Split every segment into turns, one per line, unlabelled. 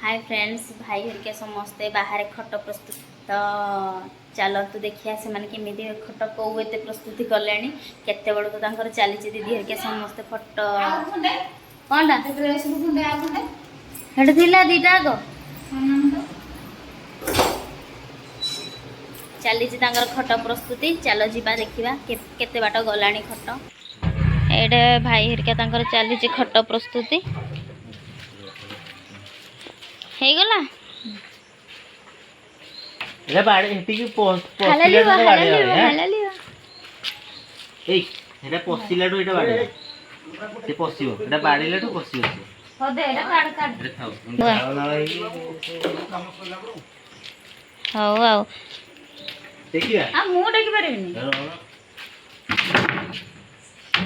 Hi friends भाई हरिका समस्ते बाहर खट प्रस्तुत तो चलतु देखिया से माने केमिति खट को एते प्रस्तुति कले केते बड़ तो तांकर चली दीदी हरिका समस्ते फट कोनडा हेड थिला दीटा गो चली तांकर खट प्रस्तुति चलो जीवा देखिबा केते बाट गलाणी खट एडे भाई हरिका तांकर चली खट प्रस्तुति हे गला
ले बाड़े हेती की पोस्टिला तो बाड़े है ए एटा पोस्टिला तो एटा बाड़े से पोस्टियो एटा बाड़ेला तो पोस्टियो
हो दे एटा काट
रे थाओ
हाउ आउ
देखिया
आ मु देखि परबिनी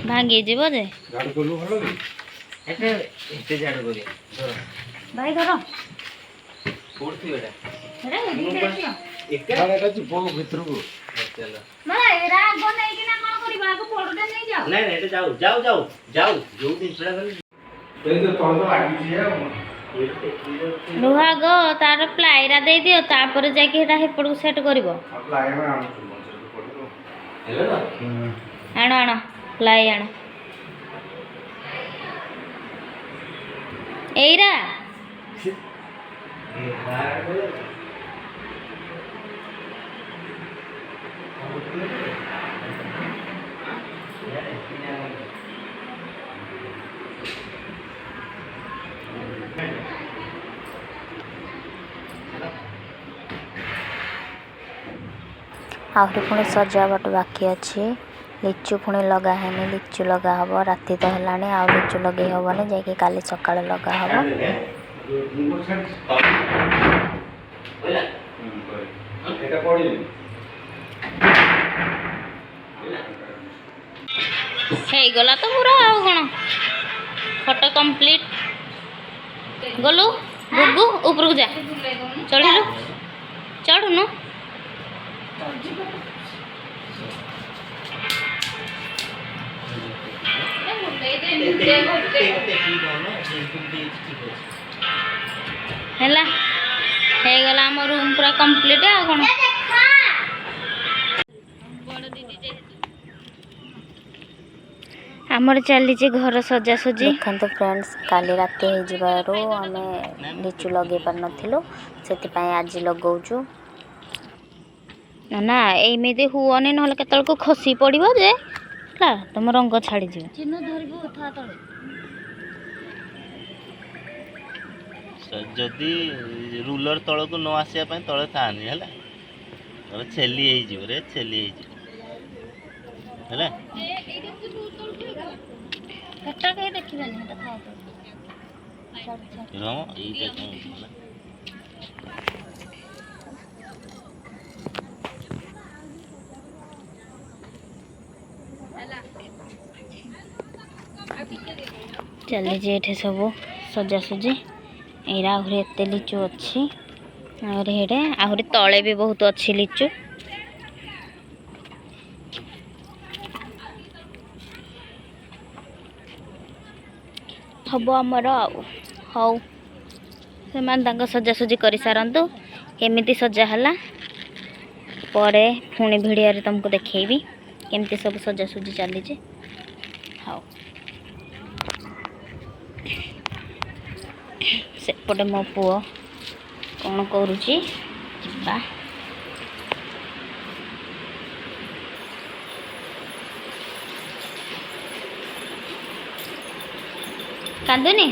भांगी जीवो जे
गाड़ कोलु हलो एटे जाड़ करिया
भाई धरो
कोड़थि बेटा
रे एडी देखियो
एका एका चुपो भितर को चलो
माला एरा गो नै कि ना कोन करबा को पड़ोटा नै जाओ
नहीं नहीं एटे जाओ जो दिन छड़ा कर तो तोड़ तो लागी छी
लुहा गो तार प्लाईरा दे दियो तापर जाके हेटा हेपड़ सेट करबो
प्लाई में आन पड़ो हेलो ना
आनो आनो प्लाई आनो एरा आहरी पुणी सजावट बाकी अच्छी लिचु पुणी लगा है लिचु लगा हम राति तो है आ लिचु लगे हेनी जाकि काली सका लगा हम गला तो पूरा आउ कौन फोटो कंप्लीट गलु गुगु ऊपर जा चढ़िलु चढ़ुनु हैला हे गला हम रूम पूरा कंप्लीट आ कोन आमर चली घर सजा सजी देखते फ्रेंड्स काली राति हो जबार आम लिचु लगे पार नथिलु से आज लगाऊचु ना एमती हुअनी ना केत खसी पड़ो जे तुम रंग छाड़ी
जदि रूलर तल को न आसा तले थानी है छेली रे छेली
चली जे सब सजासुजी एरा आहरी एते लिचु अच्छी आहरी तले भी बहुत अच्छी लिचु हम आमर हौ से सजासुजी कर सारतु केमिति सजा है परे पुणी भिडियो तुमको देखी केमती सब सजासुजी चली हाँ सेपटे मो पुओ कौन करुची कांदुनी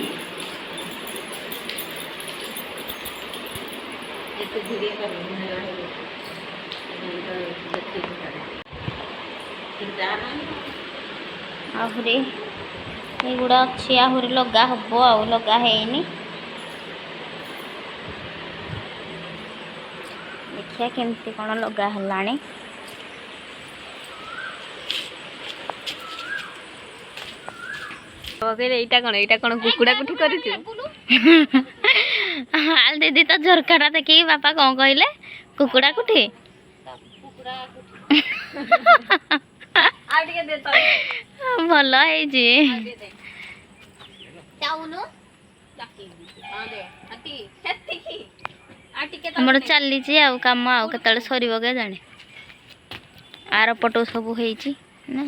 आहरी एगुड़ा अच्छी आहरी लगा हम आ लगा है देखिए केमती कौन लगा है कुकुड़ा कुठी कर दीदी तो झरकाटा देखिए बापा कौन कहले कुकुड़ा कुठी भल है ଆମର ଚାଲିଛି ଆଉ କାମ ଆଉ କେତେବେଳେ ସରିବ କେଜାଣି। ଆର ପଟୁ ସବୁ ହେଇଛି ନା।